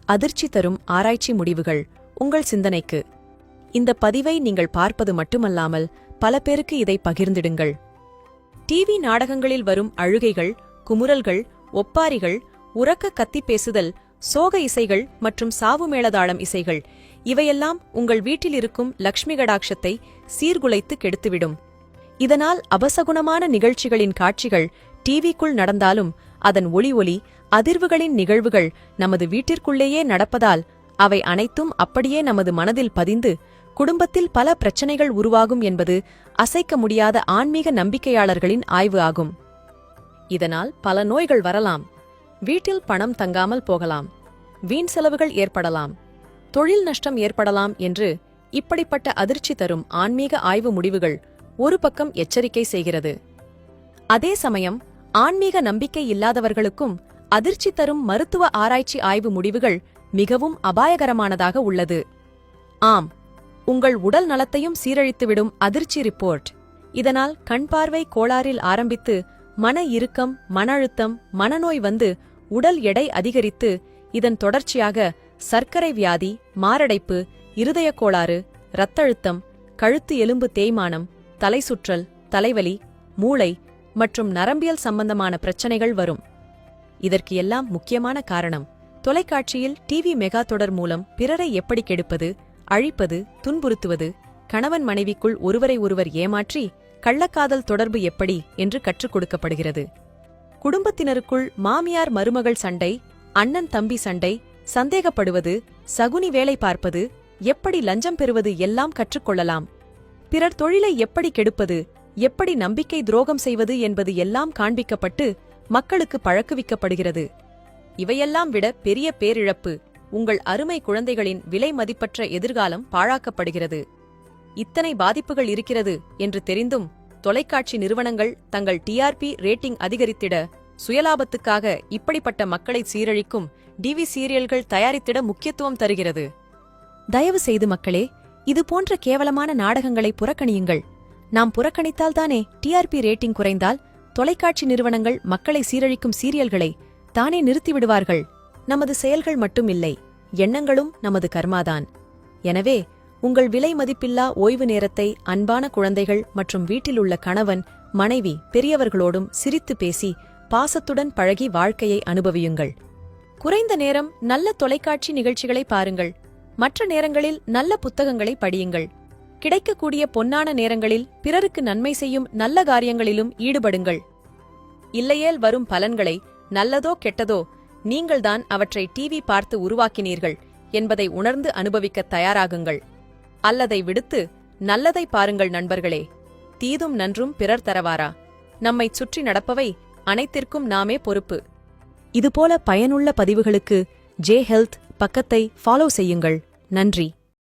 அதிர்ச்சி தரும் ஆராய்ச்சி முடிவுகள் உங்கள் சிந்தனைக்கு. இந்த பதிவை நீங்கள் பார்ப்பது மட்டுமல்லாமல் பல பேருக்கு இதை பகிர்ந்திடுங்கள். டிவி நாடகங்களில் வரும் அழுகைகள், குமுறல்கள், ஒப்பாரிகள், உரக்க கத்தி பேசுதல், சோக இசைகள் மற்றும் சாவு மேளதாளம் இசைகள் இவையெல்லாம் உங்கள் வீட்டில் இருக்கும் லக்ஷ்மி கடாட்சத்தை சீர்குலைத்து கெடுத்துவிடும். இதனால் அபசகுணமான நிகழ்ச்சிகளின் காட்சிகள் டிவிக்குள் நடந்தாலும் அதன் ஒளி அதிர்வுகளின் நிகழ்வுகள் நமது வீட்டிற்குள்ளேயே நடப்பதால் அவை அனைத்தும் அப்படியே நமது மனதில் பதிந்து குடும்பத்தில் பல பிரச்சனைகள் உருவாகும் என்பது அசைக்க முடியாத ஆன்மீக நம்பிக்கையாளர்களின் ஆய்வு ஆகும். இதனால் பல நோய்கள் வரலாம், வீட்டில் பணம் தங்காமல் போகலாம், வீண் செலவுகள் ஏற்படலாம், தொழில் நஷ்டம் ஏற்படலாம் என்று இப்படிப்பட்ட அதிர்ச்சி தரும் ஆன்மீக ஆய்வு முடிவுகள் ஒரு பக்கம் எச்சரிக்கை செய்கிறது. அதே சமயம் ஆன்மீக நம்பிக்கை இல்லாதவர்களுக்கும் அதிர்ச்சி தரும் மருத்துவ ஆராய்ச்சி ஆய்வு முடிவுகள் மிகவும் அபாயகரமானதாக உள்ளது. ஆம், உங்கள் உடல் நலத்தையும் சீரழித்துவிடும் அதிர்ச்சி ரிப்போர்ட். இதனால் கண்பார்வை கோளாறில் ஆரம்பித்து மன இறுக்கம், மன அழுத்தம், மனநோய் வந்து உடல் எடை அதிகரித்து இதன் தொடர்ச்சியாக சர்க்கரை வியாதி, மாரடைப்பு, இருதயக் கோளாறு, இரத்தழுத்தம், கழுத்து எலும்பு தேய்மானம், தலை சுற்றல், தலைவலி, மூளை மற்றும் நரம்பியல் சம்பந்தமான பிரச்சனைகள் வரும். இதற்கு எல்லாம் முக்கியமான காரணம் தொலைக்காட்சியில் டிவி மெகா தொடர் மூலம் பிறரை எப்படி கெடுப்பது, அழிப்பது, துன்புறுத்துவது, கணவன் மனைவிக்குள் ஒருவரை ஒருவர் ஏமாற்றி கள்ளக்காதல் தொடர்பு எப்படி என்று கற்றுக் கொடுக்கப்படுகிறது. குடும்பத்தினருக்குள் மாமியார் மருமகள் சண்டை, அண்ணன் தம்பி சண்டை, சந்தேகப்படுவது, சகுனி வேலை பார்ப்பது, எப்படி லஞ்சம் பெறுவது எல்லாம் கற்றுக்கொள்ளலாம். பிறர் தொழிலை எப்படி கெடுப்பது, எப்படி நம்பிக்கை துரோகம் செய்வது என்பது எல்லாம் காண்பிக்கப்பட்டு மக்களுக்கு பழக்குவிக்கப்படுகிறது. இவையெல்லாம் விட பெரிய பேரிழப்பு, உங்கள் அருமை குழந்தைகளின் விலை மதிப்பற்ற எதிர்காலம் பாழாக்கப்படுகிறது. இத்தனை பாதிப்புகள் இருக்கிறது என்று தெரிந்தும் தொலைக்காட்சி நிறுவனங்கள் தங்கள் டிஆர்பி ரேட்டிங் அதிகரித்திட சுயலாபத்துக்காக இப்படிப்பட்ட மக்களை சீரழிக்கும் டிவி சீரியல்கள் தயாரித்திட முக்கியத்துவம் தருகிறது. தயவு செய்து மக்களே, இது போன்ற கேவலமான நாடகங்களை புறக்கணியுங்கள். நாம் புறக்கணித்தால்தானே டிஆர்பி ரேட்டிங் குறைந்தால் தொலைக்காட்சி நிறுவனங்கள் மக்களை சீரழிக்கும் சீரியல்களை தானே நிறுத்திவிடுவார்கள். நமது செயல்கள் மட்டும் இல்லை, எண்ணங்களும் நமது கர்மாதான். எனவே உங்கள் விலை மதிப்பில்லா ஓய்வு நேரத்தை அன்பான குழந்தைகள் மற்றும் வீட்டிலுள்ள கணவன், மனைவி, பெரியவர்களோடும் சிரித்து பேசி பாசத்துடன் பழகி வாழ்க்கையை அனுபவியுங்கள். குறைந்த நேரம் நல்ல தொலைக்காட்சி நிகழ்ச்சிகளை பாருங்கள். மற்ற நேரங்களில் நல்ல புத்தகங்களை படியுங்கள். கிடைக்கக்கூடிய பொன்னான நேரங்களில் பிறருக்கு நன்மை செய்யும் நல்ல காரியங்களிலும் ஈடுபடுங்கள். இல்லையேல் வரும் பலன்களை, நல்லதோ கெட்டதோ, நீங்கள்தான் அவற்றை டிவி பார்த்து உருவாக்கினீர்கள் என்பதை உணர்ந்து அனுபவிக்க தயாராகுங்கள். அல்லதை விடுத்து நல்லதை பாருங்கள் நண்பர்களே. தீதும் நன்றும் பிறர் தரவாரா? நம்மைச் சுற்றி நடப்பவை அனைத்திற்கும் நாமே பொறுப்பு. இதுபோல பயனுள்ள பதிவுகளுக்கு ஜே ஹெல்த் பக்கத்தை ஃபாலோ செய்யுங்கள். நன்றி.